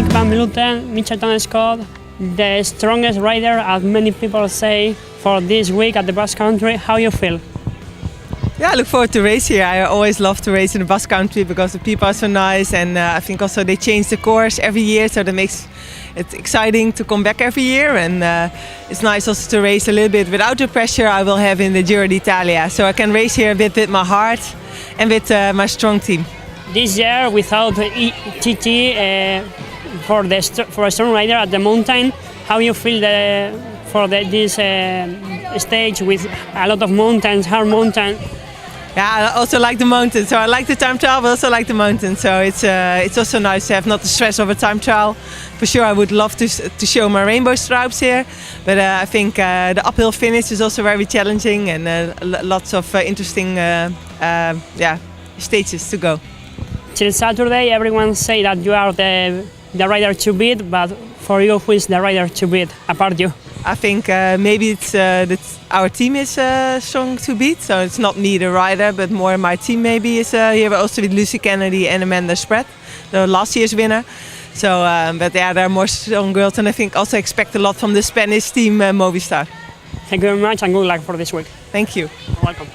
Nick Van Vleuten, Mitchelton Scott, the strongest rider, as many people say, for this week at the Basque Country. How you feel? Yeah, I look forward to race here. I always love to race in the Basque Country because the people are so nice, and I think also they change the course every year, so that makes it exciting to come back every year. And it's nice also to race a little bit without the pressure I will have in the Giro d'Italia. So I can race here a bit with my heart and with my strong team. This year, without TT for a strong rider at the mountain, how you feel this stage with a lot of mountains, hard mountain? Yeah, I also like the mountains. So I like the time trial, but also like the mountains. So it's also nice to have not the stress of a time trial. For sure, I would love to show my rainbow stripes here, but I think the uphill finish is also very challenging, and lots of interesting stages to go. Till Saturday, everyone say that you are the rider to beat, but for you, who is the rider to beat apart you? I think maybe it's that our team is strong to beat, so it's not me the rider, but more my team maybe is here, but also with Lucy Kennedy and Amanda Spratt, the last year's winner. So, but yeah, there are more strong girls, and I think also expect a lot from the Spanish team Movistar. Thank you very much, and good luck for this week. Thank you. You're welcome.